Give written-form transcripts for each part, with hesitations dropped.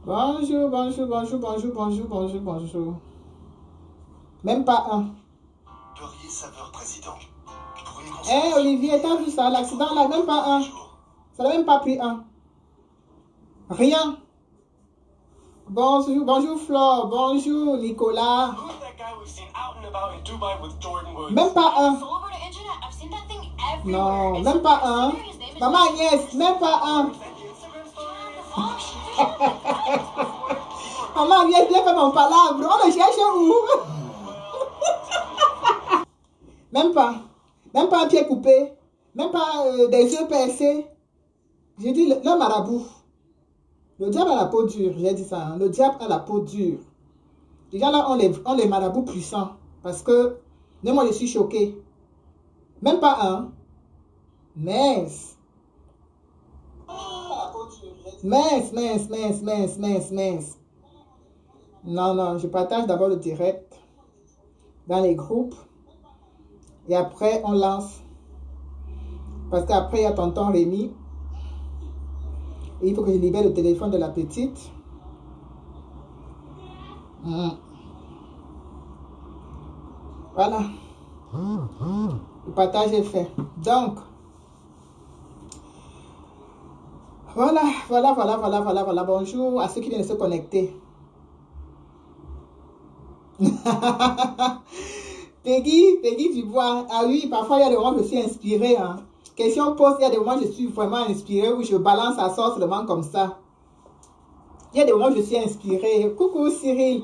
Bonjour, bonjour, bonjour, bonjour, bonjour, bonjour, bonjour. Même pas un. Beurrier saveur président. Eh Olivier, t'as vu ça, l'accident là, même pas un. Ça n'a même pas pris un. Rien. Bonjour, bonjour Flore, bonjour Nicolas. Même pas un. Non, même pas un. Maman Agnès, même pas un. Maman Agnès, viens faire mon palabre. On le cherche où? Même pas. Même pas un pied coupé. Même pas des yeux percés. J'ai dit le marabout. Le diable a la peau dure, j'ai dit ça. Hein. Le diable a la peau dure. Les gens là ont les marabouts puissants. Parce que, même moi je suis choquée. Même pas un. Mince. Mince, mince, mince, mince, mince, mince. Non, non, je partage d'abord le direct dans les groupes. Et après, on lance. Parce qu'après, il y a tonton Rémi. Et il faut que je libère le téléphone de la petite. Voilà. Le partage est fait. Donc, voilà. Bonjour à ceux qui viennent de se connecter. Peggy Dubois. Ah oui, parfois il y a des moments où je suis inspirée. Hein. Question pose, il y a des moments où je suis vraiment inspirée, où je balance à sort seulement comme ça. Il y a des moments où je suis inspirée. Coucou Cyril.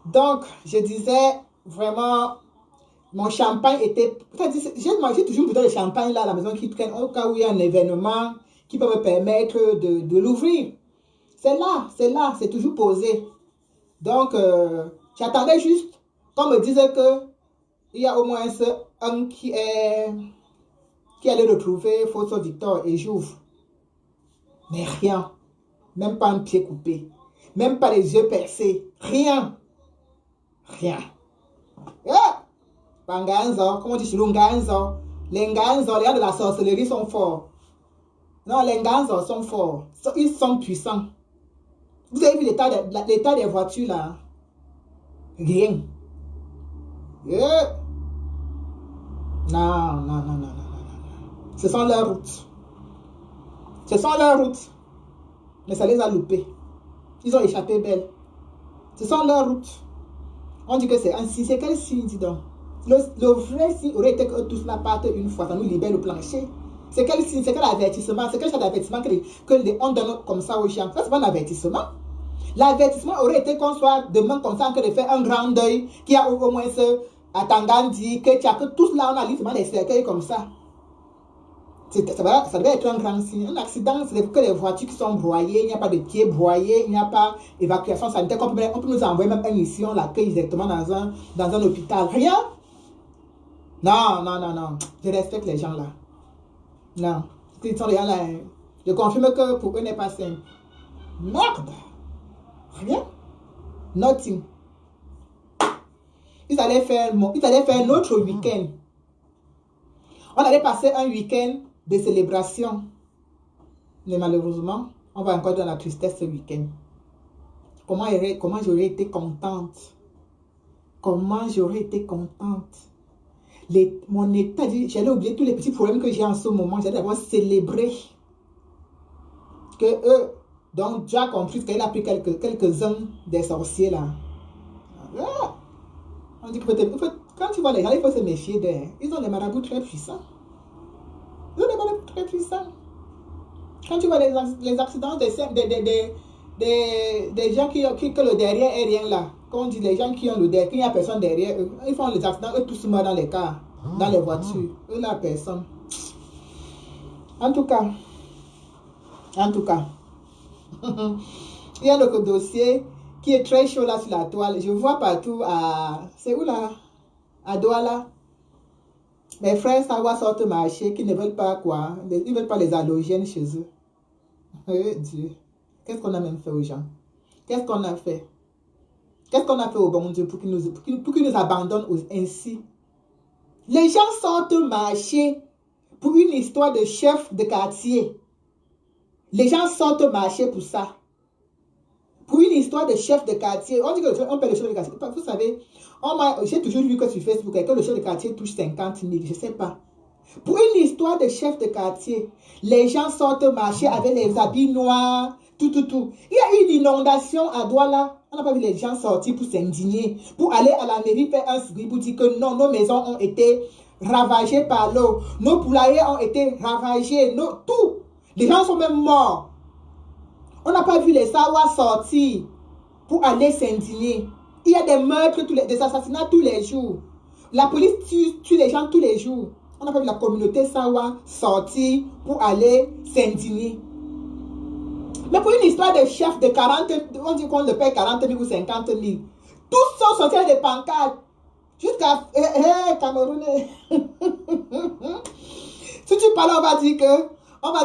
Donc, je disais vraiment, mon champagne était... J'ai toujours bouteille de champagne là à la maison qui prennent au cas où il y a un événement qui peut me permettre de l'ouvrir. C'est là, c'est toujours posé. Donc, j'attendais juste qu'on me dise que il y a au moins un qui allait retrouver Photo Victor et j'ouvre. Mais rien. Même pas un pied coupé. Même pas les yeux percés. Rien. Rien. Panganzo, comment on dit chez nous, Nganzo. Les Nganzo, les gars de la sorcellerie sont forts. Non, les Nganzo sont forts. Ils sont puissants. Vous avez vu l'état des voitures là? Rien. Non. Ce sont leurs routes. Mais ça les a loupés. Ils ont échappé belle. Ce sont leurs routes. On dit que c'est un signe. C'est quel signe, dis donc? Le vrai signe aurait été que tous là partent une fois. Ça nous libère le plancher. C'est quel signe? C'est quel avertissement? C'est quel genre d'avertissement on donne comme ça aux gens? Ça, c'est pas un avertissement. L'avertissement aurait été qu'on soit demain comme ça, que de faire un grand deuil, qui a au moins à Tangandi, que tous là, on a listement des cercueils comme ça. Ça devait être un grand signe. Un accident, c'est que les voitures qui sont broyées, il n'y a pas de pieds broyés, il n'y a pas d'évacuation sanitaire. On peut nous envoyer même un ici, on l'accueille directement dans un hôpital. Rien? Non. Je respecte les gens là. Non. Ils sont les gens là. Je confirme que pour eux n'est pas simple. Merde! Rien? Nothing. Ils allaient faire un autre week-end. On allait passer un week-end de célébration. Mais malheureusement, on va encore dans la tristesse ce week-end. Comment j'aurais été contente. Comment j'aurais été contente. Mon état, j'allais oublier tous les petits problèmes que j'ai en ce moment. J'allais d'abord célébrer. Que eux, donc tu as compris qu'elle a pris quelques-uns des sorciers là. On dit que quand tu vois les gens, il faut se méfier d'eux. Ils ont des marabouts très puissants. Quand tu vois les accidents des gens que le derrière est rien là. Quand on dit les gens qui ont le derrière, qu'il n'y a personne derrière eux, ils font les accidents, eux tous meurent dans les cars, dans les voitures. Eux là, personne. En tout cas. Il y a le dossier qui est très chaud là sur la toile. Je vois partout c'est où là? À Douala. Mes frères Sawa sortent marcher qui ne veulent pas quoi? Ils ne veulent pas les halogènes chez eux. Dieu. Qu'est-ce qu'on a même fait aux gens? Qu'est-ce qu'on a fait? Qu'est-ce qu'on a fait au bon Dieu pour qu'il nous abandonne ainsi? Les gens sortent marcher pour une histoire de chef de quartier. Les gens sortent marcher pour ça. histoire de chef de quartier. On dit que on paie le chef de quartier. Vous savez, j'ai toujours vu que sur Facebook, que le chef de quartier touche 50 000. Je ne sais pas. Pour une histoire de chef de quartier, les gens sortent marcher avec les habits noirs, tout. Il y a une inondation à Douala. On n'a pas vu les gens sortir pour s'indigner, pour aller à la mairie faire un script pour dire que non, nos maisons ont été ravagées par l'eau. Nos poulaillers ont été ravagés. Tout. Les gens sont même morts. On n'a pas vu les Sawa sortir pour aller s'indigner. Il y a des meurtres, des assassinats tous les jours. La police tue les gens tous les jours. On n'a pas vu la communauté Sawa sortir pour aller s'indigner. Mais pour une histoire de chef de 40, on dit qu'on le paie 40 000 ou 50 000. Tous sont sortis avec des pancartes. Jusqu'à... Camerounais. Si tu parles, on va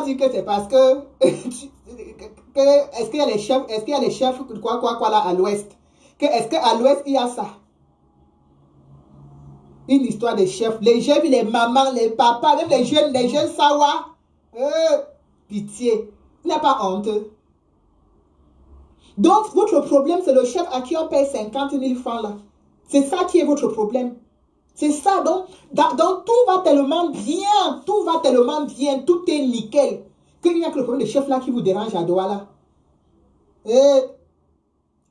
dire que c'est parce que... est-ce qu'il y a les chefs, quoi là à l'ouest? Est-ce qu'à l'ouest, il y a ça? Une histoire de chefs. J'ai vu les mamans, les papas, même les jeunes Sawa. Pitié. Il n'y a pas honte. Donc, votre problème, c'est le chef à qui on paye 50 000 francs là. C'est ça qui est votre problème. C'est ça. Donc, tout va tellement bien. Tout est nickel. Qu'il n'y a que le problème de chef là qui vous dérange à Douala. Et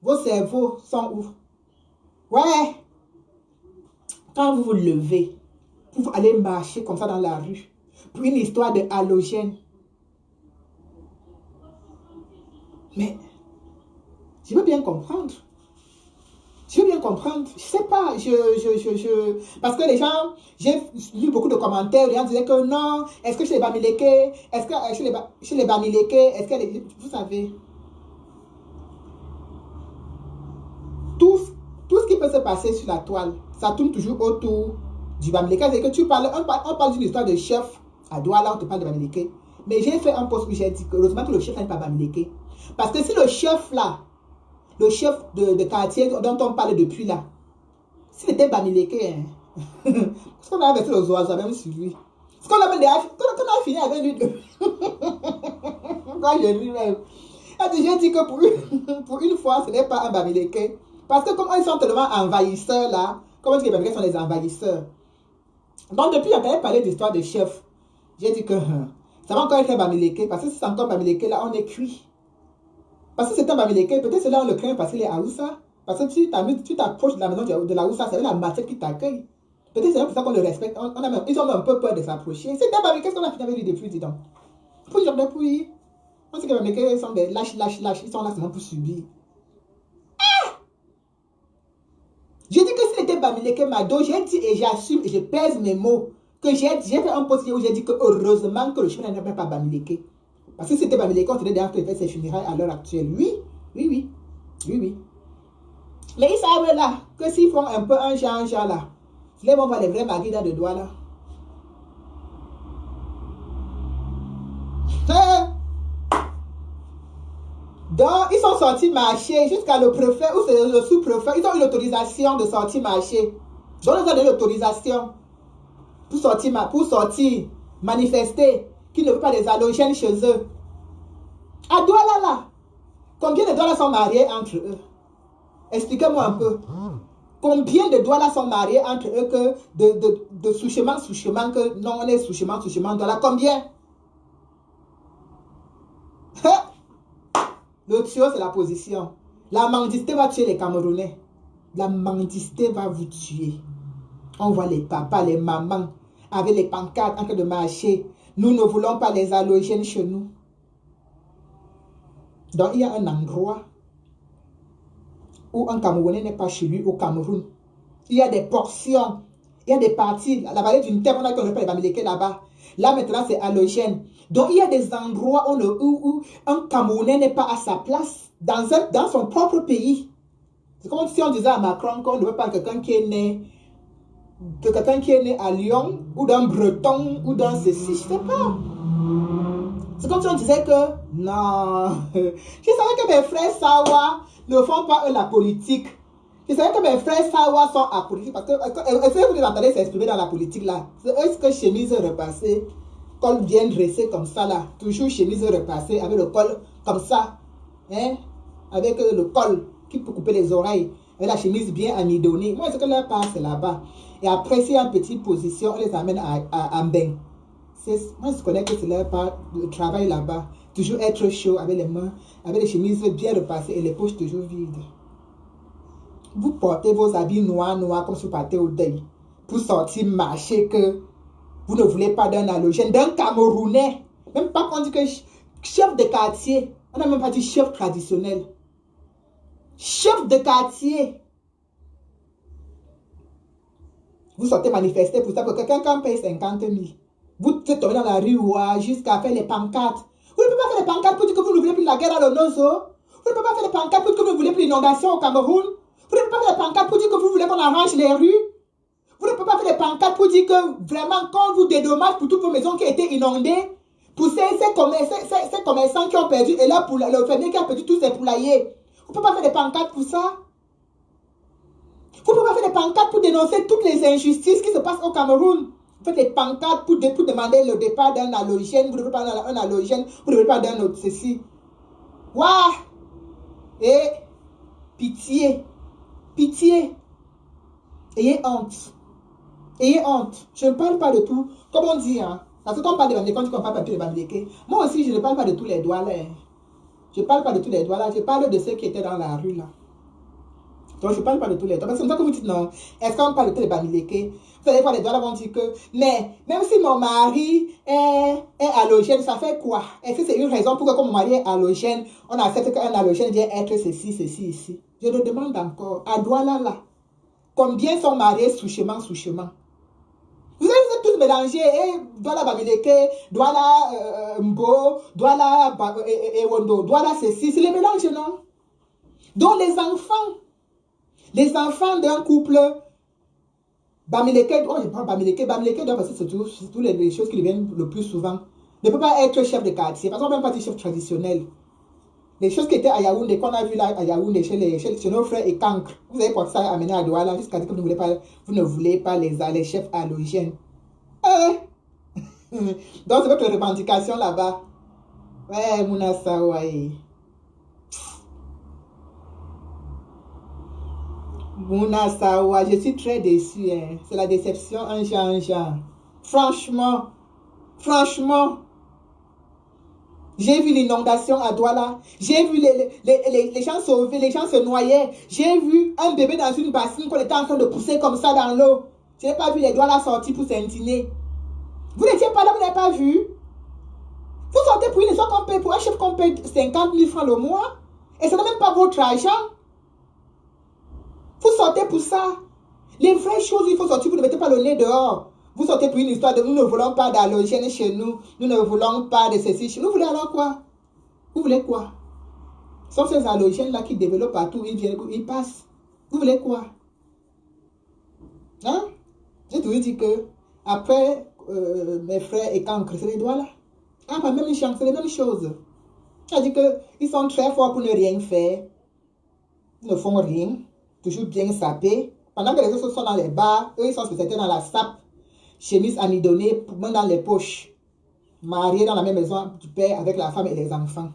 vos cerveaux sont où? Ouais. Quand vous vous levez, pour aller marcher comme ça dans la rue, pour une histoire de halogène. Mais, je veux bien comprendre. Je sais pas, parce que les gens, j'ai lu beaucoup de commentaires, les gens disaient que non, est-ce que chez les Bamileke, chez les Bamileke, est-ce que vous savez, tout ce qui peut se passer sur la toile, ça tourne toujours autour du Bamileke. C'est que on parle d'une histoire de chef à Douala, on te parle de Bamileke. Mais j'ai fait un post où j'ai dit que heureusement que le chef n'est pas Bamileke. Parce que si le chef là, le chef de quartier dont on parle depuis là, s'il était Bamileke, hein, parce qu'on a versé les oiseaux même sur lui. Parce qu'on a fini avec lui. Quand j'ai vu même. J'ai dit que pour une fois, ce n'est pas un Bamileke. Parce que comme ils sont tellement envahisseurs là, comme on dit que les Bamileke sont des envahisseurs. Donc depuis, on avait parlé d'histoire de chef. J'ai dit que ça va encore être un Bamileke. Parce que si c'est encore Bamileke là, on est cuit. Parce que c'est un Bamileke, peut-être c'est là on le craint parce qu'il est à Oussa. Parce que tu t'approches de la maison de la Oussa, c'est la matière qui t'accueille. Peut-être c'est pour ça qu'on le respecte. Ils ont un peu peur de s'approcher. C'est un Bamileke, qu'est-ce qu'on a fini avec lui depuis, dis donc? Pour dire depuis, on sait que les Bamileke sont des lâches. Ils sont là seulement pour subir. J'ai dit que s'il était Bamileke Mado, j'ai dit et j'assume et je pèse mes mots. Que j'ai fait un post où j'ai dit que heureusement que le chef n'est pas Bamileke. Parce que si c'était Bamileke, on serait déjà fait ses funérailles à l'heure actuelle. Oui. Mais ils savent là, que s'ils font un peu un genre là, les vont voir les vrais maridas de Douala. Donc, ils sont sortis marcher jusqu'à le préfet ou c'est le sous-préfet. Ils ont eu l'autorisation de sortir marcher. Donc, ils ont donné l'autorisation pour sortir, manifester, qu'ils ne veulent pas des halogènes chez eux. À Douala là, combien de Douala sont mariés entre eux? Expliquez-moi un peu. Combien de Douala sont mariés entre eux que de sous-chemin, que non, on est sous-chemin, Douala, combien? Le tuyau, c'est la position. La mendicité va tuer les Camerounais. La mendicité va vous tuer. On voit les papas, les mamans, avec les pancartes en train de marcher. Nous ne voulons pas les halogènes chez nous. Donc, il y a un endroit où un Camerounais n'est pas chez lui au Cameroun. Il y a des portions, il y a des parties. La vallée d'une terre, on a qu'on appelle les Bamileke là-bas. Là, maintenant, c'est halogène. Donc, il y a des endroits où un Camerounais n'est pas à sa place dans son propre pays. C'est comme si on disait à Macron qu'on ne veut pas quelqu'un qui est né à Lyon, ou d'un Breton, ou d'un ceci, je ne sais pas. C'est comme si on disait que, non, je savais que mes frères Sawa ne font pas eux la politique. Je savais que mes frères Sawa sont à politique, parce que, est-ce que vous les entendez s'exprimer dans la politique là? C'est eux que chemise repassée, col bien dressé comme ça là, toujours chemise repassée avec le col comme ça. Hein? avec le col qui peut couper les oreilles, avec la chemise bien amidonnée. Moi, ce que leur part, c'est là-bas. Et après, s'il y a une petite position, on les amène à Mbeng. Moi, je connais que c'est leur part, le travail là-bas. Toujours être chaud avec les mains, avec les chemises bien repassées et les poches toujours vides. Vous portez vos habits noirs comme si vous partez au deuil. Pour sortir marcher que vous ne voulez pas d'un halogène, d'un Camerounais. Même pas qu'on dit que chef de quartier. On n'a même pas dit chef traditionnel. Chef de quartier. Vous sortez manifester pour ça, que quelqu'un paye 50 000. Vous êtes tombé dans la rue jusqu'à faire les pancartes. Vous ne pouvez pas faire les pancartes pour dire que vous ne voulez plus la guerre à l'Onoso. Vous ne pouvez pas faire les pancartes pour dire que vous ne voulez plus l'inondation au Cameroun. Vous ne pouvez pas faire les pancartes pour dire que vous voulez qu'on arrange les rues. Vous ne pouvez pas faire les pancartes pour dire que vraiment, quand vous dédommagez pour toutes vos maisons qui ont été inondées, pour ces commerçants qui ont perdu, et là, pour le fermier qui a perdu tous ses poulaillers. Vous ne pouvez pas faire des pancartes pour ça. Vous ne pouvez pas faire des pancartes pour dénoncer toutes les injustices qui se passent au Cameroun. Vous faites des pancartes pour demander le départ d'un halogène. Vous ne voulez pas d'un halogène. Vous ne voulez pas d'un autre ceci. Waouh! Et pitié. Pitié. Ayez honte. Ayez honte. Je ne parle pas de tout. Comme on dit, hein. Parce que quand on parle de Bamileke, on dit qu'on parle pas de tous les Bamileke. Moi aussi, je ne parle pas de tous les doigts là. Je ne parle pas de tous les doigts là. Je parle de ceux qui étaient dans la rue là. Donc, je ne parle pas de tous les doigts. Parce que c'est comme ça que vous dites non. Est-ce qu'on parle de tous les Bamileke? Vous allez voir les doigts là, vont dire que. Mais, même si mon mari est halogène, ça fait quoi? Est-ce que c'est une raison pour que, comme mon mari est halogène, on accepte qu'un halogène vient être ceci, ici? Je le demande encore. À Douala là. Combien sont mariés sous chemin? Vous êtes tous mélangés. Douala Bamileke, Douala Mbo, Douala Ewondo, Douala ceci. C'est les mélanges, non? Donc les enfants d'un couple Bamileke, je prends Bamileke parce que c'est toutes les choses qui lui viennent le plus souvent. Ne peut pas être chef de quartier, parce qu'on ne peut même pas dire chef traditionnel. Les choses qui étaient à Yaoundé, qu'on a vu là à Yaoundé chez nos frères et cancres, vous avez porté ça amené à Douala jusqu'à dire que vous ne voulez pas les chefs halogènes. Donc c'est votre revendication là-bas. Ouais, Mounassa, ouais. Mouna-Sawa, je suis très déçue. Hein. C'est la déception, un genre. Franchement, j'ai vu l'inondation à Douala. J'ai vu les gens sauver, les gens se noyer. J'ai vu un bébé dans une bassine qu'on était en train de pousser comme ça dans l'eau. Je n'ai pas vu les Douala sortir pour s'intiner. Vous n'étiez pas là, vous n'avez pas vu. Vous sortez pour une histoire qu'on paye, pour un chef qu'on paye 50 000 francs le mois. Et ce n'est même pas votre argent. Vous sortez pour ça. Les vraies choses, il faut sortir, vous ne mettez pas le nez dehors. Vous sortez pour une histoire de nous ne voulons pas d'halogène chez nous. Nous ne voulons pas de ceci chez nous. Vous voulez alors quoi? Vous voulez quoi? Ce sont ces halogènes-là qui développent partout. Ils viennent, ils passent. Vous voulez quoi? Hein? J'ai toujours dit que après mes frères et cancres, c'est les doigts là. Ah, pas même chance, c'est les mêmes choses. C'est-à-dire qu'ils sont très forts pour ne rien faire. Ils ne font rien. Toujours bien sapés. Pendant que les autres sont dans les bars, eux ils sont spécialisés dans la sape, chemise amidonnée, main dans les poches, mariés dans la même maison du père avec la femme et les enfants.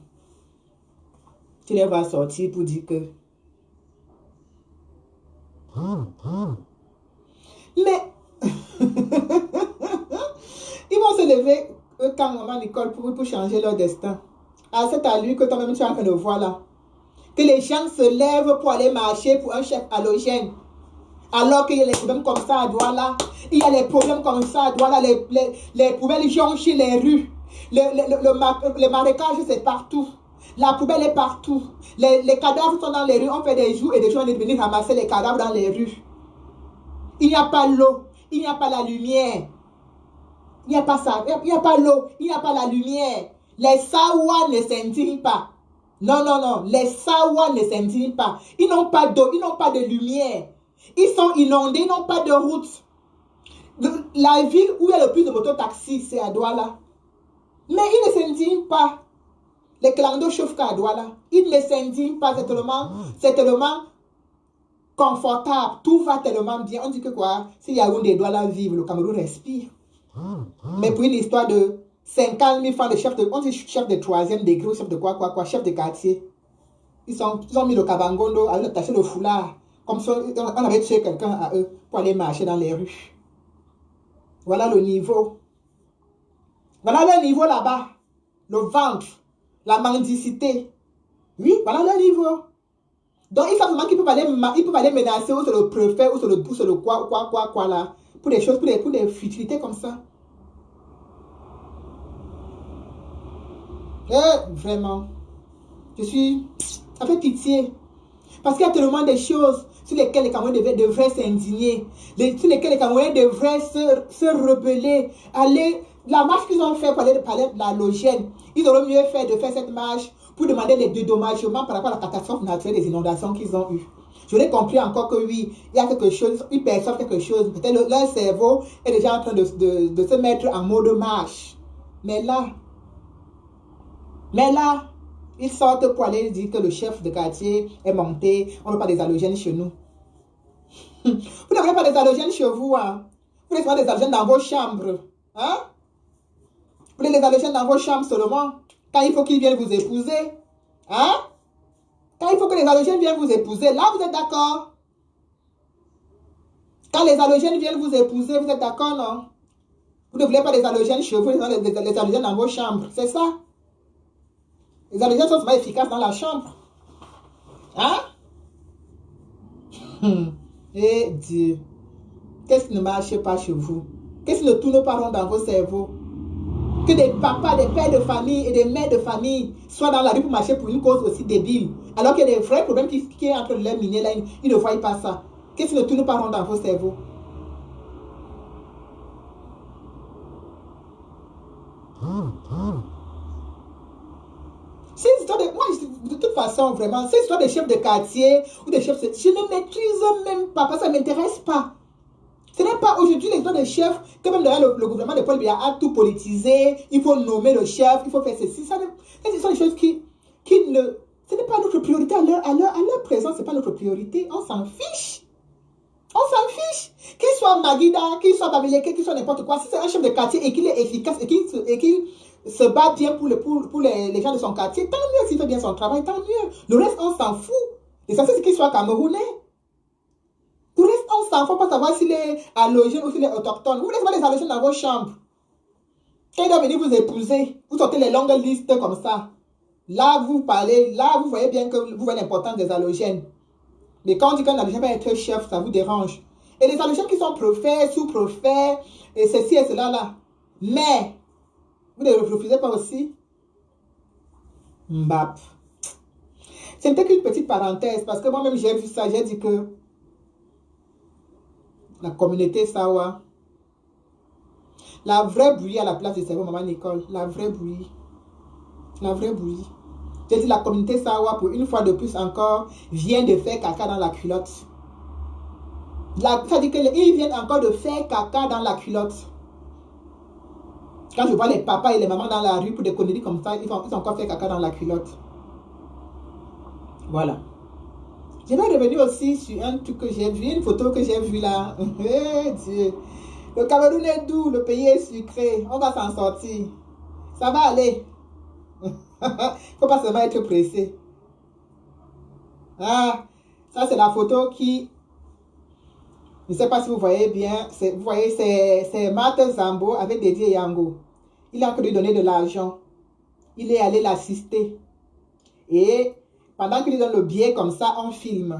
Tu les vas sortir pour dire que... Mais... ils vont se lever quand maman Nicole pour changer leur destin. À cette allure que toi-même tu es en train de voir là. Que les gens se lèvent pour aller marcher pour un chef halogène. Alors qu'il y a les problèmes comme ça à Douala. Il y a les problèmes comme ça à Douala. Les poubelles jonchent les rues. Le marécage, c'est partout. La poubelle est partout. Les cadavres sont dans les rues. On fait des jours et des jours on est venu ramasser les cadavres dans les rues. Il n'y a pas l'eau. Il n'y a pas la lumière. Il n'y a pas ça. Il n'y a pas l'eau. Il n'y a pas la lumière. Les Sawa ne s'indignent pas. Non. Les Sawa ne s'indignent pas. Ils n'ont pas d'eau. Ils n'ont pas de lumière. Ils sont inondés. Ils n'ont pas de route. La ville où il y a le plus de mototaxis, c'est à Douala. Mais ils ne s'indignent pas. Les clandos chauffent qu'à Douala. Ils ne s'indignent pas. C'est tellement confortable. Tout va tellement bien. On dit que quoi? Si Yaoundé et Douala vivent, le Cameroun respire. Mais pour une histoire de 50 000 francs de chef de... On dit chef de 3e degré ou chef de quoi, chef de quartier. Ils ont mis le kabangondo, ils ont attaché le foulard. Comme ça, on avait tué quelqu'un à eux pour aller marcher dans les rues. Voilà le niveau. Voilà le niveau là-bas. Le ventre, la mendicité. Oui, voilà le niveau. Donc, il faut vraiment qu'ils peuvent aller menacer ou sur le préfet ou sur le quoi là. Pour des choses, pour des futilités comme ça. Vraiment. Ça fait pitié. Parce qu'il y a tellement de choses sur lesquelles les Camerounais devraient s'indigner. Sur lesquelles les Camerounais devraient se rebeller. La marche qu'ils ont fait pour aller parler de la logène, ils auraient mieux fait de faire cette marche pour demander les dédommagements par rapport à la catastrophe naturelle des inondations qu'ils ont eues. J'aurais compris encore que oui, il y a quelque chose, ils perçoivent quelque chose. Peut-être leur cerveau est déjà en train de se mettre en mode marche. Mais là, ils sortent pour aller dire que le chef de quartier est monté. On ne veut pas des halogènes chez nous. Vous n'avez pas des halogènes chez vous. Hein? Vous n'avez pas des halogènes dans vos chambres. Hein? Vous avez des halogènes dans vos chambres seulement. Quand il faut qu'ils viennent vous épouser. Hein? Quand il faut que les halogènes viennent vous épouser. Là, vous êtes d'accord? Quand les halogènes viennent vous épouser, vous êtes d'accord, non? Vous ne voulez pas des halogènes chez vous, les halogènes dans vos chambres. C'est ça? Les halogènes sont pas efficaces dans la chambre. Hein? Eh Dieu. Qu'est-ce qui ne marche pas chez vous? Qu'est-ce qui ne tourne pas rond dans vos cerveaux? Que des papas, des pères de famille et des mères de famille soient dans la rue pour marcher pour une cause aussi débile. Alors qu'il y a des vrais problèmes qui sont en train de les miner là, ils ne voient pas ça. Qu'est-ce qui ne tourne pas rond dans vos cerveaux? Moi, de toute façon, vraiment, ces histoires de chefs de quartier ou de chefs, je ne maîtrise même pas, parce que ça ne m'intéresse pas. Ce n'est pas aujourd'hui les histoires de chefs, que même d'ailleurs le gouvernement de Paul Biya a tout politisé, il faut nommer le chef, il faut faire ceci. Ce sont des choses qui ne... Ce n'est pas notre priorité à leur présence, ce n'est pas notre priorité. On s'en fiche. On s'en fiche. Qu'il soit Maguida, qu'il soit Babileke, qu'il soit n'importe quoi. Si c'est un chef de quartier et qu'il est efficace et qu'il se bat bien pour les gens de son quartier, tant mieux. S'il fait bien son travail, tant mieux. Le reste, on s'en fout. L'essentiel, c'est qu'il soit camerounais. Le reste, on s'en fout, pas savoir s'il est allogène ou s'il est autochtone. Vous laissez pas les allogènes dans vos chambres. Quand il doit venir vous épouser, vous sortez les longues listes comme ça. Là, vous parlez, là, vous voyez bien que vous voyez l'importance des halogènes. Mais quand on dit qu'un halogène va être chef, ça vous dérange. Et les halogènes qui sont prophètes, sous-prophètes, et ceci et cela là. Mais, vous ne le refusez pas aussi? Mbap. Ce n'était qu'une petite parenthèse, parce que moi-même j'ai vu ça, j'ai dit que la communauté Sawa, la vraie bouillie à la place du cerveau, maman Nicole, la vraie bouillie. La vraie bouillie. J'ai dit la communauté Sawa, pour une fois de plus encore, vient de faire caca dans la culotte. Ça dit qu'ils viennent encore de faire caca dans la culotte. Quand je vois les papas et les mamans dans la rue pour des conneries comme ça, ils ont encore fait caca dans la culotte. Voilà. Je vais revenir aussi sur un truc que j'ai vu, une photo que j'ai vue là. Eh Dieu. Le Cameroun est doux, le pays est sucré. On va s'en sortir. Ça va aller. Il ne faut pas seulement être pressé. Ah, ça c'est la photo qui... Je ne sais pas si vous voyez bien. Vous voyez, c'est Marthe Zambo avec Dédié Yango. Il a lui donner de l'argent. Il est allé l'assister. Et pendant qu'il lui donne le billet comme ça, on filme.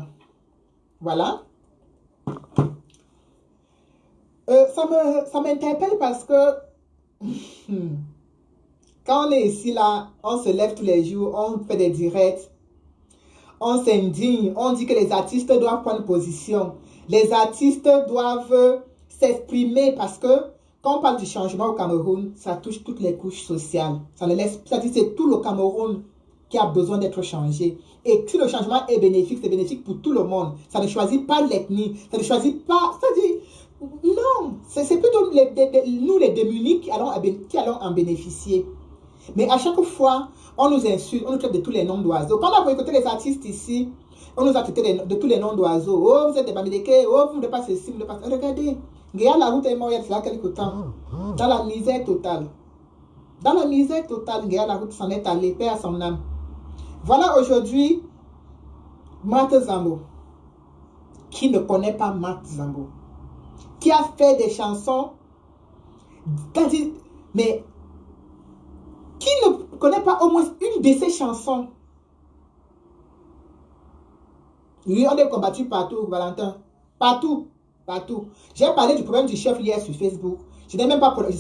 Voilà. Ça m'interpelle parce que quand on est ici, là, on se lève tous les jours, on fait des directs, on s'indigne, on dit que les artistes doivent prendre position. Les artistes doivent s'exprimer parce que quand on parle du changement au Cameroun, ça touche toutes les couches sociales. Ça dit c'est tout le Cameroun qui a besoin d'être changé. Et si le changement est bénéfique, c'est bénéfique pour tout le monde. Ça ne choisit pas l'ethnie, ça ne choisit pas... Ça dit, non, c'est plutôt nous les démunis qui allons en bénéficier. Mais à chaque fois, on nous insulte, on nous traite de tous les noms d'oiseaux. Quand on a écouté les artistes ici, on nous a traité de tous les noms d'oiseaux. Oh, vous êtes des Bamileke, oh, vous ne pas ceci, vous ne pas... Regardez, regarde la route est morte il y a quelque temps. Dans la misère totale. Dans la misère totale, regarde la route s'en est allée, paix à son âme. Voilà aujourd'hui Marthe Zambo. Qui ne connaît pas Marthe Zambo? Qui a fait des chansons, mais qui ne connaît pas au moins une de ses chansons? Oui, on est combattu partout, Valentin. Partout, partout. J'ai parlé du problème du chef hier sur Facebook. Je ne savais même pas que le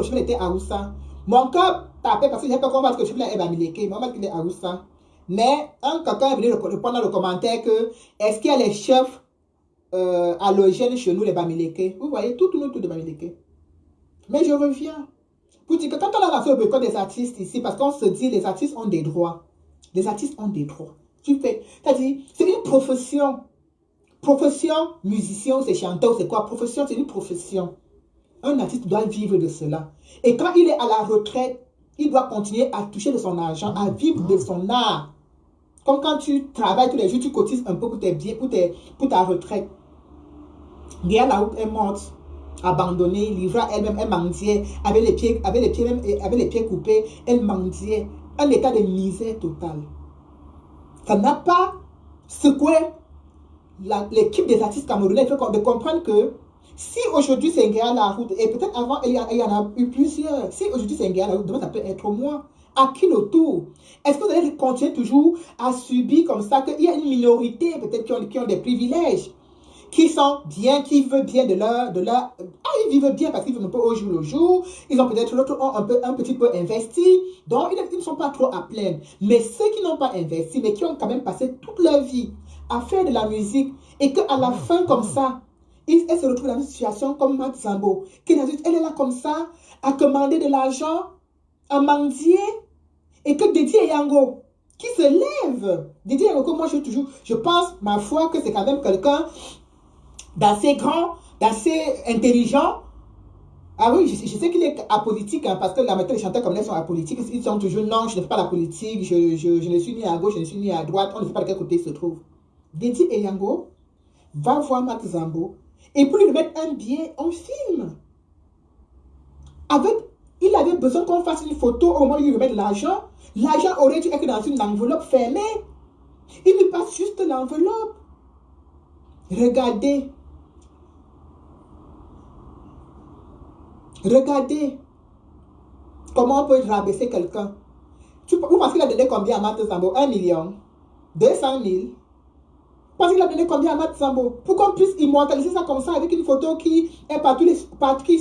chef était à Oussa. Mon cœur tapait parce que je n'avais pas compris que le chef est Bamileke. Mais on m'a dit qu'il est à Oussa. Mais quelqu'un est venu répondre dans le commentaire que est-ce qu'il y a les chefs halogènes chez nous, les Bamileke? Vous voyez, tout tourne autour de Bamileke. Mais je reviens. Pour dire que quand on a lancé le boycott des artistes ici, parce qu'on se dit les artistes ont des droits. Les artistes ont des droits. C'est-à-dire, c'est une profession. Profession, musicien, c'est chanteur, c'est quoi? Profession, c'est une profession. Un artiste doit vivre de cela. Et quand il est à la retraite, il doit continuer à toucher de son argent, à vivre de son art. Comme quand tu travailles tous les jours, tu cotises un peu pour tes biens, pour ta retraite. Guéa Laouk est morte, abandonnée, livrée à elle-même, elle mendiait, avec les pieds coupés, elle mendiait. Un état de misère totale. Ça n'a pas secoué l'équipe des artistes camerounais. Il faut de comprendre que si aujourd'hui c'est Nguéa Laroute, et peut-être avant il y en a eu plusieurs, si aujourd'hui c'est Nguéa Laroute, demain ça peut être moi. À qui le tour? Est-ce que vous allez continuer toujours à subir comme ça qu'il y a une minorité peut-être qui ont des privilèges, qui sont bien, qui vivent bien de leur... ils vivent bien parce qu'ils vivent un peu au jour le jour, ils ont peut-être un petit peu investi, donc ils ne sont pas trop à plaindre. Mais ceux qui n'ont pas investi, mais qui ont quand même passé toute leur vie à faire de la musique, et qu'à la fin comme ça, elle se retrouve dans une situation comme Marthe Zambo, elle est là comme ça, à commander de l'argent, à mendier, et que Dédié Yango, qui se lève, Dédié Yango, moi je pense, ma foi, que c'est quand même quelqu'un d'assez grand, d'assez intelligent. Ah oui, je sais qu'il est apolitique, hein, parce que la méthode des chanteurs comme ils sont apolitiques, ils sont toujours non, je ne fais pas la politique, je ne suis ni à gauche, je ne suis ni à droite, on ne sait pas de quel côté il se trouve. Dédié Yango va voir Marthe Zambo, et pour lui mettre un billet, on filme. Il avait besoin qu'on fasse une photo au moment où il lui remet de l'argent. L'argent aurait dû être dans une enveloppe fermée. Il lui passe juste l'enveloppe. Regardez. Regardez. Comment on peut rabaisser quelqu'un. Vous pensez qu'il a donné combien à Marthe Zambo? 1 million. 200 000. Vous pensez qu'il a donné combien à Marthe Zambo? Pour qu'on puisse immortaliser ça comme ça avec une photo qui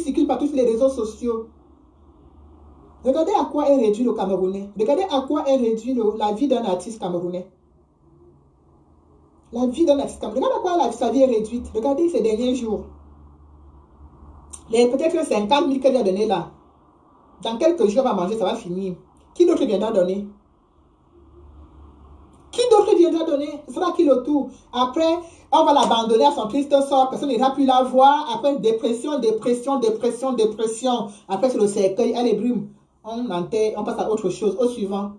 circule partout sur les réseaux sociaux. Regardez à quoi est réduit le Camerounais. Regardez à quoi est réduit la vie d'un artiste camerounais. La vie d'un artiste camerounais. Regardez à quoi sa vie est réduite. Regardez ces derniers jours. Peut-être 50 000 qu'elle a donné là. Dans quelques jours, on va manger, ça va finir. Qui d'autre viendra donner? Qui d'autre viendra donner? Ce sera qui le tour? Après, on va l'abandonner à son triste sort. Personne n'ira plus la voir. Après, dépression, dépression, dépression, dépression. Après, c'est le cercueil. Allez, brume. On enterre, on passe à autre chose. Au suivant.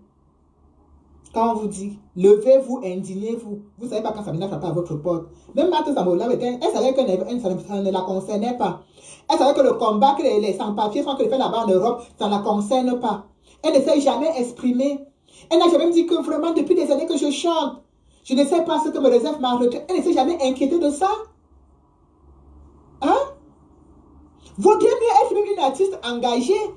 Quand on vous dit, levez-vous, indignez-vous. Vous ne savez pas quand ça ne frappe à votre porte. Même Marthe Zambo, elle savait que ça ne la concernait pas. Elle savait que le combat que les sans-papiers sont fait là-bas en Europe, ça ne la concerne pas. Elle ne s'est jamais exprimée. Elle n'a jamais dit que vraiment depuis des années que je chante, je ne sais pas ce que me réserve ma retraite. Elle ne s'est jamais inquiétée de ça. Hein? Vaudrait mieux être même une artiste engagée.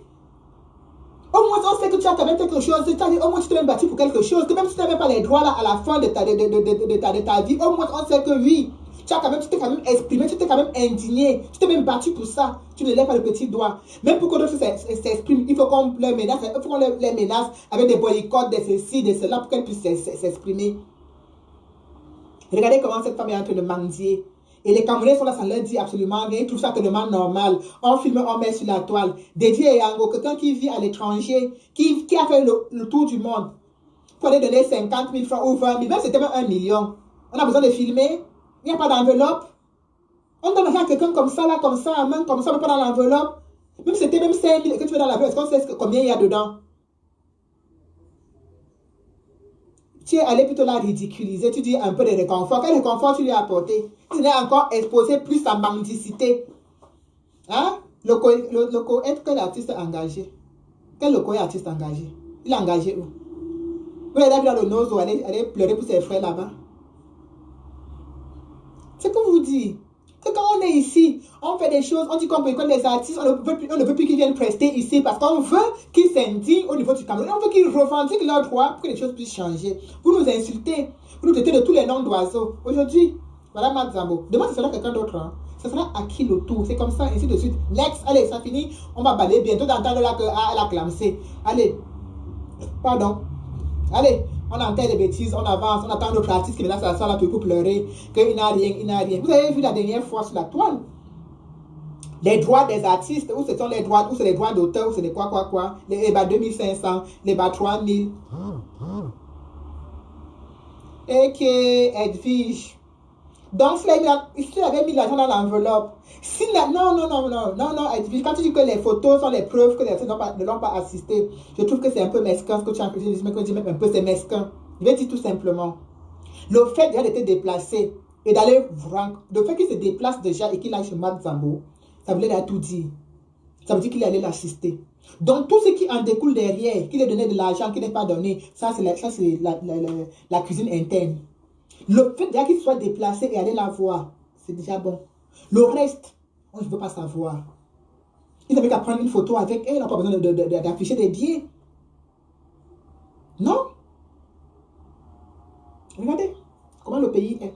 Au moins, on sait que tu as quand même quelque chose. Au moins, tu t'es même battu pour quelque chose. Que même si tu n'avais pas les droits là, à la fin de ta vie, au moins, on sait que oui, tu t'es quand même exprimé, tu t'es quand même indigné. Tu t'es même battu pour ça. Tu ne lèves pas le petit doigt. Même pour que d'autres s'expriment, il faut qu'on les menace avec des boycotts, de ceci, de cela, pour qu'elles puissent s'exprimer. Regardez comment cette femme est en train de mendier. Et les Camerounais sont là, ça leur dit absolument rien. Ils trouvent ça tellement normal. On filme, on met sur la toile. Dédié Yango, quelqu'un qui vit à l'étranger, qui a fait le tour du monde, pour aller donner 50 000 francs ou 20 000, même c'était même 1 million. On a besoin de filmer. Il n'y a pas d'enveloppe. On donne rien à quelqu'un comme ça, là, comme ça, à main, comme ça, mais pas dans l'enveloppe. Même si c'était même 5 000 que tu mets dans l'enveloppe, est-ce qu'on sait combien il y a dedans? Tu es allé plutôt la ridiculiser, tu dis un peu de réconfort. Quel réconfort tu lui as apporté? Tu l'as encore exposé plus sa mendicité. Hein? Quel artiste engagé? Quel loco est artiste engagé? Il est engagé où? Vous l'avez vu dans le Nozo, aller pleurer pour ses frères là-bas. dit. Que quand on est ici, on fait des choses, on dit qu'on boycotte les artistes, on ne veut plus qu'ils viennent prester ici parce qu'on veut qu'ils s'indignent au niveau du Cameroun. On veut qu'ils revendiquent leurs droits pour que les choses puissent changer. Vous nous insultez, vous nous traitez de tous les noms d'oiseaux. Aujourd'hui, voilà Marc Zambo. Demain, ce sera quelqu'un d'autre. Hein. Ce sera à qui le tour. C'est comme ça, ainsi de suite. Next, allez, ça finit. On va balayer bientôt d'entendre là qu'elle a clamsé. Allez, pardon. Allez, on entend des bêtises, on avance, on attend notre artiste qui est là, ça sort là, tout pour pleurer, qu'il n'a rien, il n'a rien. Vous avez vu la dernière fois sur la toile, les droits des artistes, où ce sont les droits, où c'est les droits d'auteur, où c'est les quoi, les bas 2500, les bas 3000. Et que Edwige. Donc, s'il avait mis l'argent dans l'enveloppe, non, Edwige, quand tu dis que les photos sont les preuves que les artistes ne l'ont pas assisté, je trouve que c'est un peu mesquin ce que tu as dit, même un peu c'est mesquin. Je vais dire tout simplement, le fait déjà d'être déplacé et d'aller voir, le fait qu'il se déplace déjà et qu'il aille chez Marc Zambo, ça voulait déjà tout dire. Ça veut dire qu'il allait l'assister. Donc, tout ce qui en découle derrière, qu'il ait donné de l'argent, qu'il n'ait pas donné, ça c'est la cuisine interne. Le fait déjà qu'il soit déplacé et aller la voir, c'est déjà bon. Le reste, on ne veut pas savoir. Il n'avait qu'à prendre une photo avec elle, on n'a pas besoin d'afficher des billets. Non? Regardez comment le pays est.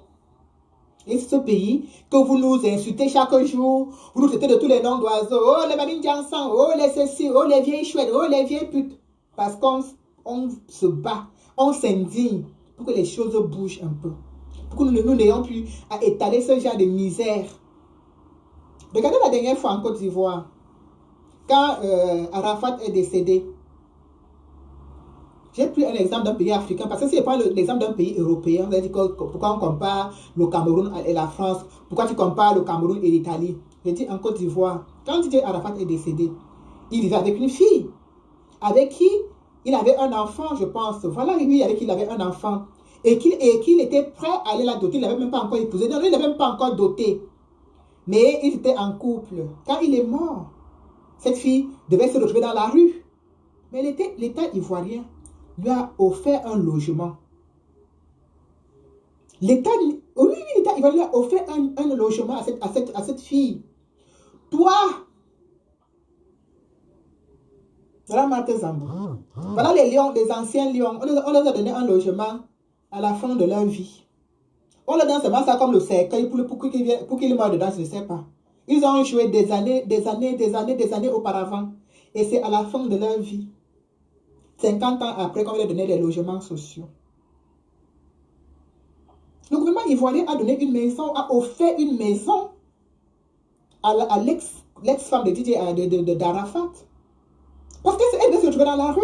Et c'est ce pays que vous nous insultez chaque jour, vous nous traitez de tous les noms d'oiseaux, oh les mamines Jansan, oh les ceci, oh les vieilles chouettes, oh les vieilles putes. Parce qu'on se bat, on s'indigne pour que les choses bougent un peu. Pour que nous n'ayons plus à étaler ce genre de misère. Regardez la dernière fois en Côte d'Ivoire, quand Arafat est décédé. J'ai pris un exemple d'un pays africain, parce que si je prends l'exemple d'un pays européen, vous avez dit pourquoi on compare le Cameroun et la France, pourquoi tu compares le Cameroun et l'Italie. J'ai dit en Côte d'Ivoire, quand Didier Arafat est décédé, il vivait avec une fille, avec qui il avait un enfant, je pense. Voilà, lui, avec qui il avait un enfant. Et qu'il était prêt à aller la doter, il n'avait même pas encore épousé, non, il n'avait même pas encore doté. Mais ils étaient en couple. Quand il est mort, cette fille devait se retrouver dans la rue. Mais l'État ivoirien lui a offert un logement. L'État ivoirien lui a offert un logement à cette fille. Toi, voilà Marc Zambo. Voilà les lions, les anciens lions. On leur a donné un logement à la fin de leur vie. On leur donne seulement ça comme le cercueil pour qu'ils meurent dedans, je ne sais pas. Ils ont joué des années auparavant. Et c'est à la fin de leur vie, 50 ans après, qu'on leur donné des logements sociaux. Le gouvernement ivoirien a donné une maison, a offert une maison à l'ex-femme de d'Arafat. Parce qu'elle devait se retrouver dans la rue.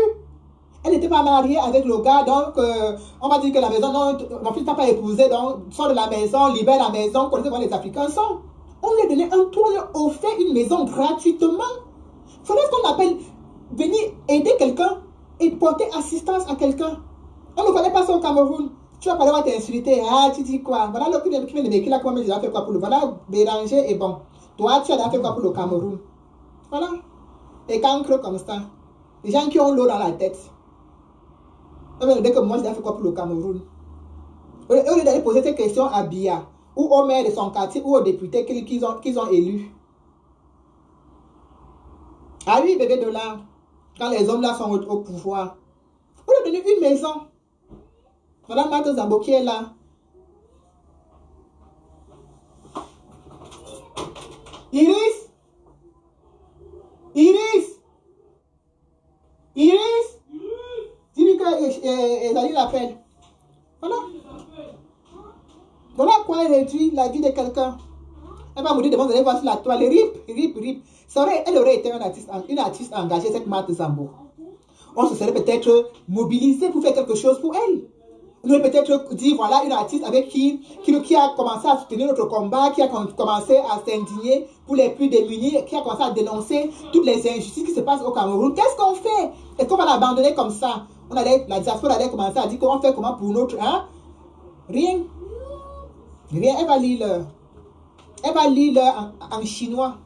Elle n'était pas mariée avec le gars, donc on va dire que la maison, non, mon fils n'a pas épousé, donc sort de la maison, libère la maison, connaissez comment les Africains sont. On lui a donné un toit, on lui a offert une maison gratuitement. Il faudrait ce qu'on appelle venir aider quelqu'un et porter assistance à quelqu'un. On ne connaît pas ça au Cameroun. Tu vas pas devoir t'insulter. Ah, tu dis quoi? Voilà l'autre qui vient de m'écrire là, comment j'ai fait quoi pour le. Voilà, Béranger et bon. Toi, tu as fait quoi pour le Cameroun? Voilà. Et cancre comme ça. Les gens qui ont l'eau dans la tête. Dès que moi, j'ai fait quoi pour le Cameroun? Au lieu d'aller poser ces questions à Biya, ou au maire de son quartier, ou aux députés qu'ils ont élus. Ah oui, bébé de là, quand les hommes là sont au pouvoir, vous leur donnez une maison. Voilà Marc Zambo qui est là. Iris! Dis-lui que Esaïe l'appelle. Voilà. Voilà à quoi elle réduit la vie de quelqu'un. Elle va mourir devant, vous allez voir sur la toile. Rip. Elle aurait été une artiste engagée, cette Marc Zambo. On se serait peut-être mobilisé pour faire quelque chose pour elle. On aurait peut-être dit, voilà une artiste avec qui a commencé à soutenir notre combat, qui a commencé à s'indigner pour les plus démunis, qui a commencé à dénoncer toutes les injustices qui se passent au Cameroun. Qu'est-ce qu'on fait? Est-ce qu'on va l'abandonner comme ça? La diaspora allait commencer à dire qu'on fait comment pour notre... Hein? Rien. Elle va lire en chinois.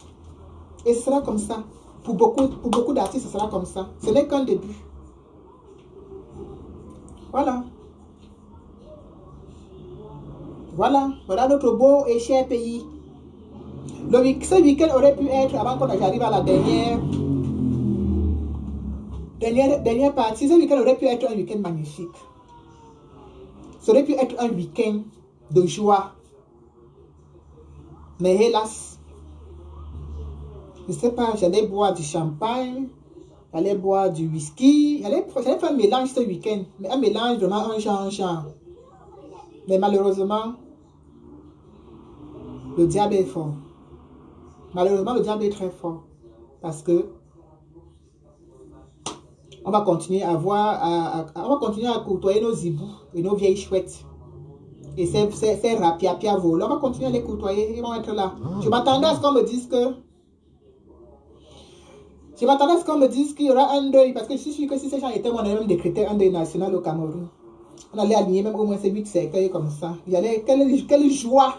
Et ce sera comme ça. Pour beaucoup d'artistes, ce sera comme ça. Ce n'est qu'un début. Voilà. Voilà, voilà notre beau et cher pays. Ce week-end aurait pu être, avant qu'on arrive à la dernière partie, ce week-end aurait pu être un week-end magnifique. Ça aurait pu être un week-end de joie. Mais hélas, je ne sais pas, j'allais boire du champagne, j'allais boire du whisky, j'allais faire un mélange ce week-end. Mais un mélange vraiment un genre. Mais malheureusement, le diable est fort. Malheureusement, le diable est très fort. Parce que on va continuer à on va continuer à côtoyer nos zibous et nos vieilles chouettes. Et ces rapia volants, on va continuer à les côtoyer, ils vont être là. Je m'attendais à ce qu'on me dise que... Je m'attendais à ce qu'on me dise qu'il y aura un deuil, parce que je suis sûr que si ces gens étaient, on allait même décréter un deuil national au Cameroun. On allait aligner même au moins ces 8 cercueils comme ça. Il y allait, quelle joie!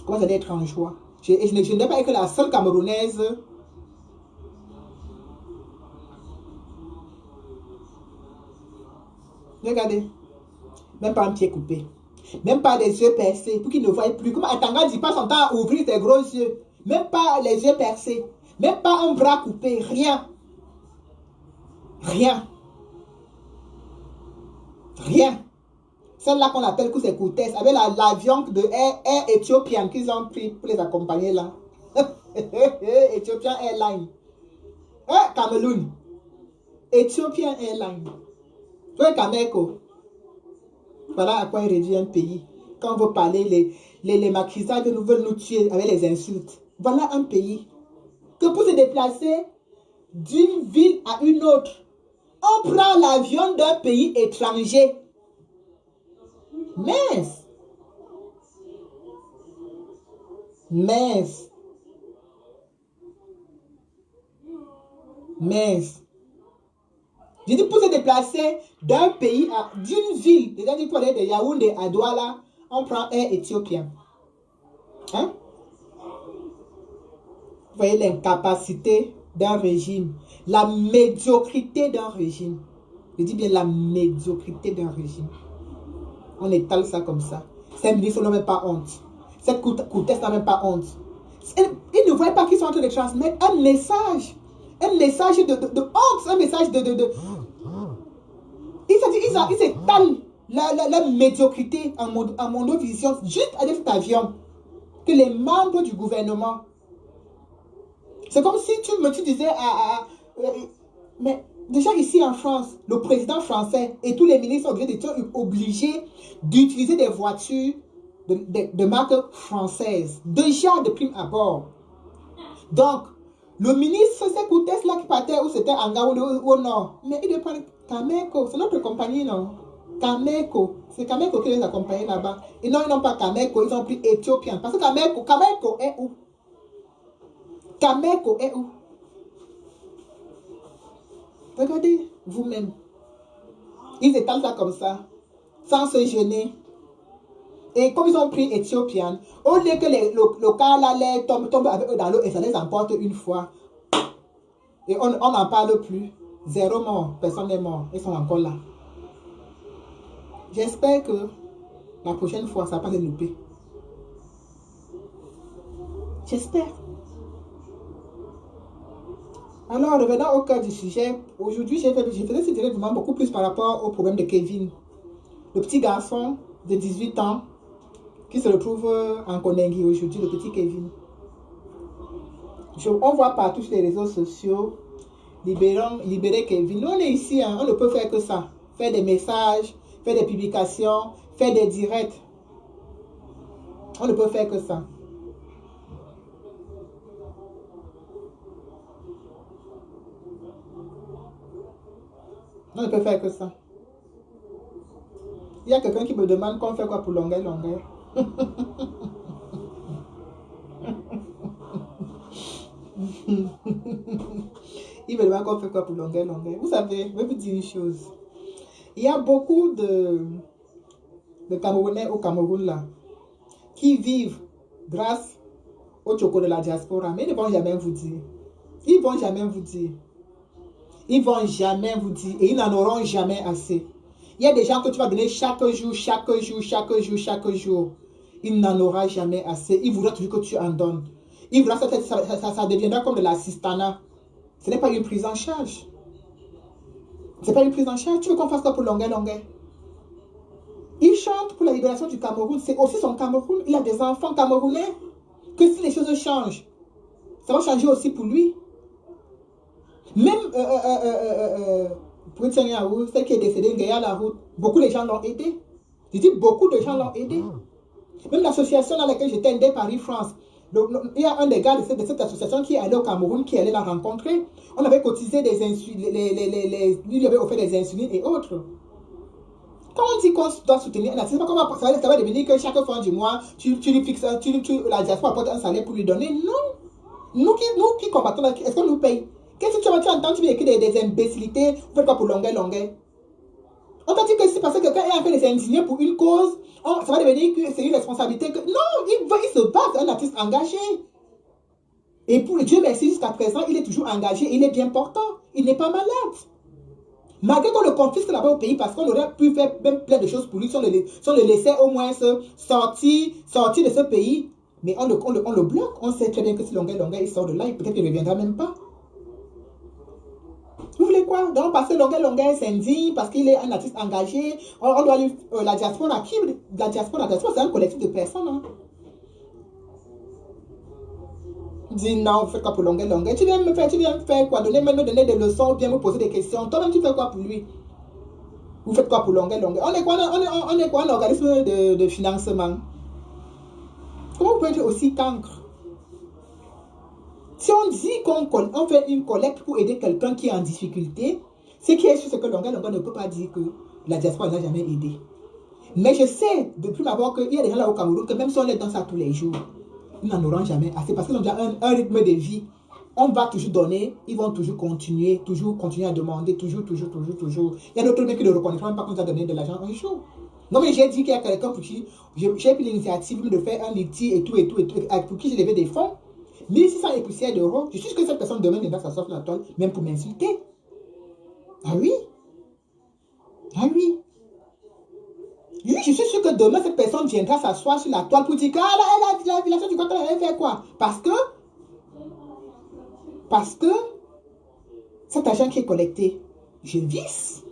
Comment j'allais être en joie? Je ne vais pas être la seule Camerounaise. Regardez. Même pas un pied coupé. Même pas les yeux percés pour qu'ils ne voient plus. Comme Atanga dit pas son temps à ouvrir tes gros yeux. Même pas les yeux percés. Même pas un bras coupé. Rien. Rien. Rien. Celle-là qu'on appelle Koutès, avec l'avion de Air Ethiopian qu'ils ont pris pour les accompagner là. Ethiopian Airlines. Cameroun. Ethiopian Airlines. Oui, Kameko. Voilà à quoi il réduit un pays. Quand on veut parler, les maquisards nous veulent nous tuer avec les insultes. Voilà un pays. Que pour se déplacer d'une ville à une autre, on prend l'avion d'un pays étranger. Mince. Mince. Mince. Je dis pour se déplacer d'un pays à d'une ville, déjà dit pour aller de Yaoundé à Douala, on prend Air Ethiopian. Hein? Vous voyez l'incapacité d'un régime, la médiocrité d'un régime. Je dis bien la médiocrité d'un régime. On étale ça comme ça. Ces ministres n'ont même pas honte. Cette Koutès n'a même pas honte. Ils ne voient pas qu'ils sont en train de transmettre un message. Un message de honte. Un message de... Ils étalent la médiocrité en mondovision juste avec cet avion. Que les membres du gouvernement... C'est comme si tu disais mais déjà ici en France, le président français et tous les ministres étaient obligés d'utiliser des voitures de marque française. Déjà de prime abord. Donc, le ministre, c'est Koutès là qui partait où c'était en Gao au nord. Mais il est pas Cameco, c'est notre compagnie, non? Cameco. C'est Cameco qui les accompagne là-bas. Et non, ils n'ont pas Cameco, ils ont pris Éthiopien. Parce que Cameco est où? Cameco est où? Regardez vous-même. Ils étalent ça comme ça, sans se gêner. Et comme ils ont pris Éthiopienne, au lieu que le cas là tombe avec eux dans l'eau et ça les emporte une fois. Et on n'en parle plus. 0 mort, personne n'est mort. Ils sont encore là. J'espère que la prochaine fois, ça ne va pas les louper. J'espère. Alors, revenons au cœur du sujet. Aujourd'hui, j'ai fait ce directement beaucoup plus par rapport au problème de Kevin. Le petit garçon de 18 ans qui se retrouve en Konengi aujourd'hui, le petit Kevin. On voit partout sur les réseaux sociaux, libérer Kevin. Nous, on est ici, hein, on ne peut faire que ça. Faire des messages, faire des publications, faire des directs. On ne peut faire que ça. On ne peut faire que ça. Il y a quelqu'un qui me demande qu'on fait quoi pour longueur. Il me demande qu'on fait quoi pour longueur. Vous savez, je vais vous dire une chose. Il y a beaucoup de Camerounais au Cameroun là qui vivent grâce au choco de la diaspora, mais ils ne vont jamais vous dire. Ils vont jamais vous dire. Ils vont jamais vous dire et ils n'en auront jamais assez. Il y a des gens que tu vas donner chaque jour, chaque jour, chaque jour, chaque jour. Il n'en aura jamais assez. Il voudra toujours que tu en donnes. Il voudra, ça deviendra comme de l'assistanat. Ce n'est pas une prise en charge. Ce n'est pas une prise en charge. Tu veux qu'on fasse quoi pour Longuet Longuet? Il chante pour la libération du Cameroun. C'est aussi son Cameroun. Il a des enfants camerounais. Que si les choses changent, ça va changer aussi pour lui. Même pour celle qui est décédée, à la route, beaucoup de gens l'ont aidé. Je dis beaucoup de gens l'ont aidé. Même l'association dans laquelle j'étais, Ndé Paris-France, il y a un des gars de cette association qui est allé au Cameroun, qui est allé la rencontrer. On avait cotisé des insulines, lui avait offert des insulines et autres. Quand on dit qu'on doit soutenir un artiste, ça va devenir que chaque fin du mois, tu lui fixes, la diaspora apporte un salaire pour lui donner. Non. Nous qui combattons, est-ce qu'on nous paye? Qu'est-ce que tu entends, tu veux écrire des imbécilités, vous faites quoi pour Longuet Longuet? On t'a dit que c'est parce que quelqu'un est en train de s'indigner pour une cause, ça va devenir que c'est une responsabilité que... Non, il se bat, c'est un artiste engagé. Et pour Dieu merci, jusqu'à présent, il est toujours engagé, il est bien portant, il n'est pas malade. Malgré qu'on le confisque là-bas au pays, parce qu'on aurait pu faire même plein de choses pour lui, si on le laissait au moins sortir de ce pays. Mais on le bloque, on sait très bien que si Longuet Longuet il sort de là, peut-être qu'il ne reviendra même pas. Vous voulez quoi? Donc, parce que Longuet Longuet s'indigne, parce qu'il est un artiste engagé, on doit lui... la diaspora, qui? La diaspora, c'est un collectif de personnes. Hein. Dis non, vous faites quoi pour Longuet Longuet? Tu viens me faire quoi? Me donner des leçons ou bien me poser des questions. Toi-même, tu fais quoi pour lui? Vous faites quoi pour Longuet Longuet? On est quoi un organisme de financement? Comment vous pouvez être aussi cancre? Si on dit qu'on fait une collecte pour aider quelqu'un qui est en difficulté, ce qui est sûr, c'est que Longuet Longuet ne peut pas dire que la diaspora n'a jamais aidé. Mais je sais, depuis m'avoir qu'il y a des gens là au Cameroun, que même si on est dans ça tous les jours, ils n'en auront jamais assez parce qu'ils ont déjà un rythme de vie. On va toujours donner, ils vont toujours continuer à demander, toujours. Il y a d'autres mecs qui ne reconnaîtront même pas qu'on nous a donné de l'argent un jour. Non, mais j'ai dit qu'il y a quelqu'un pour qui j'ai pris l'initiative de faire un litige et tout, pour qui j'ai levé des fonds. 1600 et poussières d'euros. Je suis sûr que cette personne demain viendra s'asseoir sur la toile, même pour m'insulter. Ah oui? Ah oui? Oui, je suis sûr que demain, cette personne viendra s'asseoir sur la toile pour dire que la violation du contrat, elle fait quoi? Parce que cet argent qui est collecté, je visse.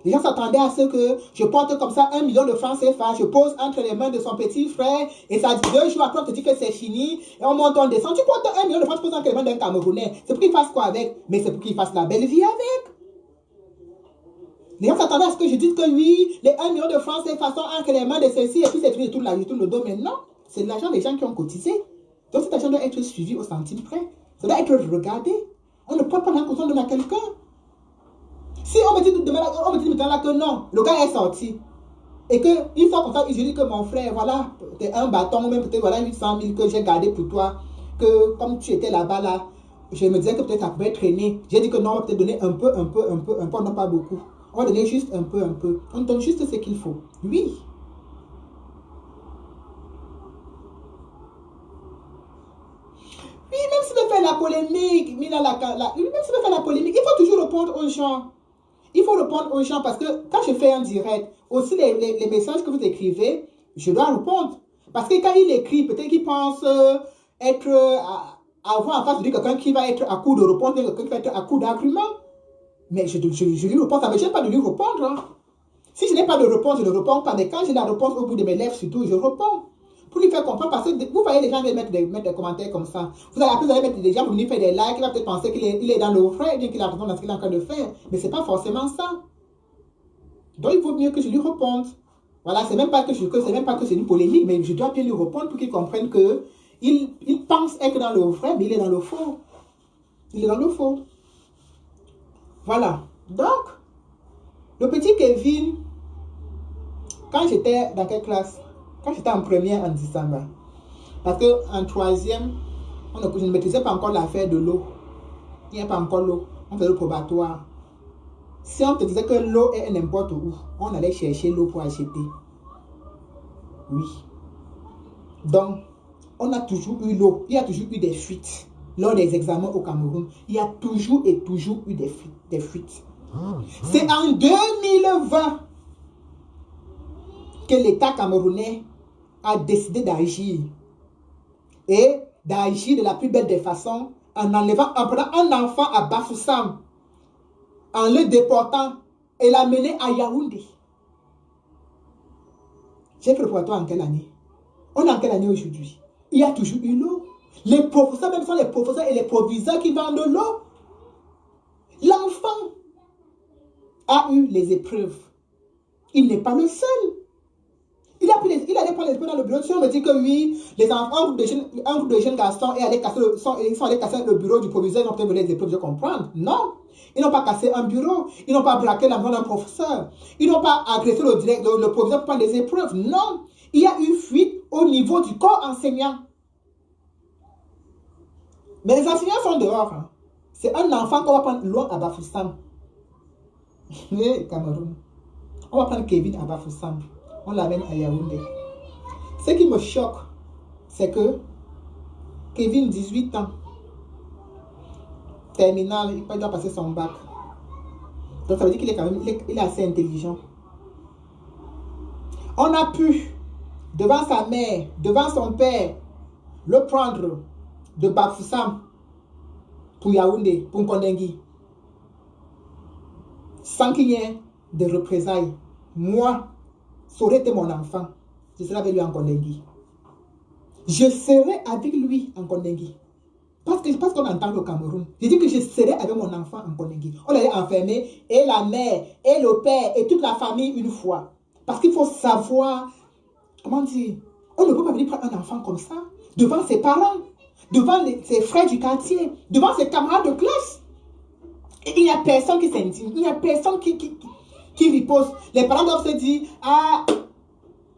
Les gens s'attendaient à ce que je porte comme ça 1 million de francs CFA, je pose entre les mains de son petit frère, et ça dit 2 jours après, on te dit que c'est fini, et on monte, on descend. Tu portes 1 million de francs, tu poses entre les mains d'un Camerounais. C'est pour qu'il fasse quoi avec? Mais c'est pour qu'il fasse la belle vie avec. Les gens s'attendaient à ce que je dise que oui, les 1 million de francs CFA sont entre les mains de ceci, et puis c'est fini de tout le dos. Mais non, c'est l'argent des gens qui ont cotisé. Donc cet argent doit être suivi au centime près. Ça doit être regardé. On ne peut pas l'argent qu'on donne à quelqu'un. Si on me dit maintenant là que non, le gars est sorti, et qu'il sort comme ça, je dis que mon frère, voilà, peut-être un bâton, ou même peut-être voilà 800 000 que j'ai gardé pour toi, que comme tu étais là-bas, là, je me disais que peut-être ça pouvait traîner. J'ai dit que non, on va peut-être donner un peu, non pas beaucoup. On va donner juste un peu. On donne juste ce qu'il faut. Oui. Oui, même s'il veut faire la polémique, même s'il veut faire la polémique, il faut toujours répondre aux gens. Il faut répondre aux gens parce que quand je fais un direct, aussi les messages que vous écrivez, je dois répondre. Parce que quand il écrit, peut-être qu'il pense avoir en face de lui quelqu'un qui va être à coup de répondre, quelqu'un qui va être à coup d'argument. Mais je lui réponds, ça ne me gêne pas de lui répondre. Hein. Si je n'ai pas de réponse, je ne réponds pas. Mais quand j'ai la réponse au bout de mes lèvres, surtout, je réponds. Pour lui faire comprendre, parce que vous voyez les gens mettre des commentaires comme ça. Vous allez mettre des gens pour venir faire des likes, il va peut-être penser qu'il est dans le vrai, bien qu'il a raison dans ce qu'il est en train de faire. Mais ce n'est pas forcément ça. Donc il vaut mieux que je lui réponde. Voilà, c'est même pas que c'est une polémique, mais je dois bien lui répondre pour qu'il comprenne que il pense être dans le vrai, mais il est dans le faux. Il est dans le faux. Voilà. Donc, le petit Kevin, quand j'étais dans quelle classe? Quand j'étais en première, en décembre. Parce qu'en troisième, je ne maîtrisais pas encore l'affaire de l'eau. Il n'y a pas encore l'eau. On faisait le probatoire. Si on te disait que l'eau est n'importe où, on allait chercher l'eau pour acheter. Oui. Donc, on a toujours eu l'eau. Il y a toujours eu des fuites. Lors des examens au Cameroun, il y a toujours eu des fuites. C'est en 2020 que l'État camerounais a décidé d'agir. Et d'agir de la plus belle des façons en enlevant, en prenant un enfant à Bafoussam, en le déportant et l'amener à Yaoundé. J'ai fait le préparatoire en quelle année? On est en quelle année aujourd'hui? Il y a toujours eu l'eau. Les professeurs, même sont les professeurs et les proviseurs qui vendent de l'eau. L'enfant a eu les épreuves. Il n'est pas le seul. Il allait prendre les épreuves dans le bureau. Si on me dit que oui, les enfants, un groupe de jeunes garçons sont allés casser le bureau du proviseur, ils ont peut-être les épreuves, je comprends. Non. Ils n'ont pas cassé un bureau. Ils n'ont pas braqué la maison d'un professeur. Ils n'ont pas agressé le proviseur pour prendre des épreuves. Non. Il y a eu fuite au niveau du corps enseignant. Mais les enseignants sont dehors. Hein. C'est un enfant qu'on va prendre loin à Bafoussam. Oui, Cameroun. On va prendre Kevin à Bafoussam. On l'amène à Yaoundé. Ce qui me choque, c'est que Kevin, 18 ans, terminal, il doit passer son bac. Donc ça veut dire qu'il est quand même il est assez intelligent. On a pu, devant sa mère, devant son père, le prendre de Bafoussam pour Yaoundé, pour Nkondengui, sans qu'il y ait de représailles. Moi, ça aurait été mon enfant, je serais avec lui en Nkondengui. Je serais avec lui en Nkondengui. Parce qu'on entend le Cameroun. Je dis que je serais avec mon enfant en Nkondengui. On l'allait enfermer, et la mère, et le père, et toute la famille une fois. Parce qu'il faut savoir, comment dire, on ne peut pas venir prendre un enfant comme ça, devant ses parents, devant ses frères du quartier, devant ses camarades de classe. Et il n'y a personne qui s'indigne, il n'y a personne qui riposte. Les parents doivent se dire, ah,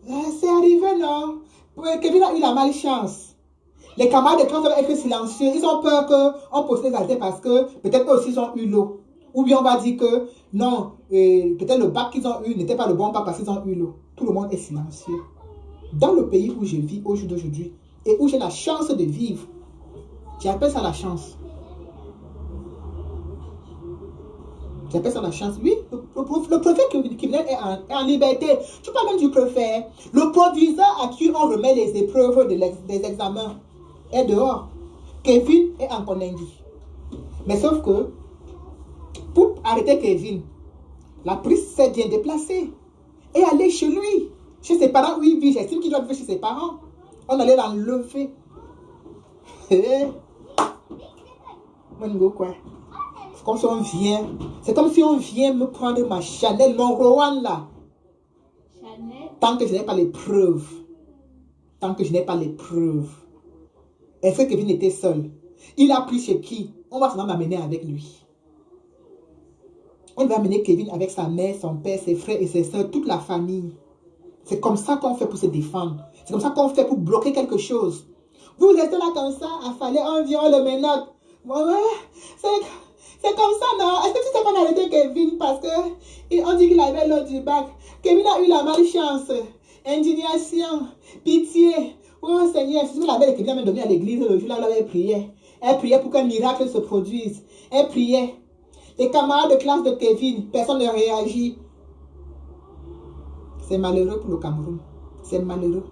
c'est arrivé, non? Kevin a eu la malchance. Les camarades de classe doivent être silencieux. Ils ont peur qu'on pose les altères parce que peut-être eux aussi ils ont eu l'eau. Ou bien on va dire que non, peut-être le bac qu'ils ont eu n'était pas le bon bac parce qu'ils ont eu l'eau. Tout le monde est silencieux. Dans le pays où je vis au jour d'aujourd'hui et où j'ai la chance de vivre, j'appelle ça la chance. J'appelle ça la chance. Oui, le préfet qui venait est en liberté. Tu parles même du préfet. Le proviseur à qui on remet les épreuves des examens est dehors. Kevin est en Nkondengui. Mais sauf que, pour arrêter Kevin, la police s'est bien déplacée et allée chez lui, chez ses parents où il vit. J'estime qu'il doit vivre chez ses parents. On allait l'enlever. Quoi? C'est comme si on vient me prendre ma Chanel, mon Rowan là. Chanel. Tant que je n'ai pas les preuves. Tant que je n'ai pas les preuves. Est-ce que Kevin était seul? Il a pris chez qui? On va seulement m'amener avec lui. On va amener Kevin avec sa mère, son père, ses frères et ses soeurs, toute la famille. C'est comme ça qu'on fait pour se défendre. C'est comme ça qu'on fait pour bloquer quelque chose. Vous restez là comme ça, affalé, on vient, on le menotte. C'est comme ça, non? Est-ce que tu sais qu'on a arrêté Kevin parce qu'on dit qu'il avait l'eau du bac? Kevin a eu la malchance. Indignation, pitié. Oh Seigneur, c'est la mère de Kevin m'a donné à l'église le jour là où elle priait. Elle priait pour qu'un miracle se produise. Elle priait. Les camarades de classe de Kevin, personne ne réagit. C'est malheureux pour le Cameroun. C'est malheureux.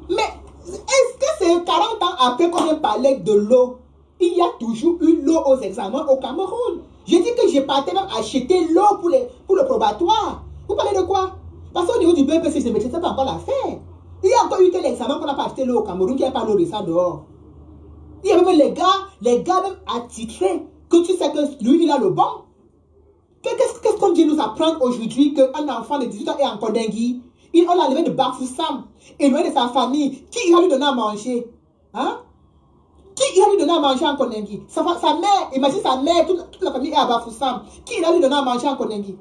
Mais est-ce que c'est 40 ans après qu'on vient parler de l'eau? Il y a toujours eu l'eau aux examens au Cameroun. J'ai dit que j'ai parté même acheter l'eau pour le probatoire. Vous parlez de quoi? Parce qu'au niveau du BPC, je ne maîtrise pas encore l'affaire. Il y a encore eu que l'examen qu'on n'a pas acheté l'eau au Cameroun, qui n'a pas l'eau de ça dehors. Il y a même les gars même attitrés, que tu sais que lui, il a le bon. Qu'est-ce qu'on dit nous apprendre aujourd'hui qu'un enfant de 18 ans est en Nkondengui? On l'a enlevé de Bafoussam, éloigné de sa famille. Qui ira lui donner à manger? Hein? Qui ira lui donner à manger en Nkondengui? Sa mère, imagine sa mère, toute la famille est à Bafoussam. Qui ira lui donner à manger en Nkondengui?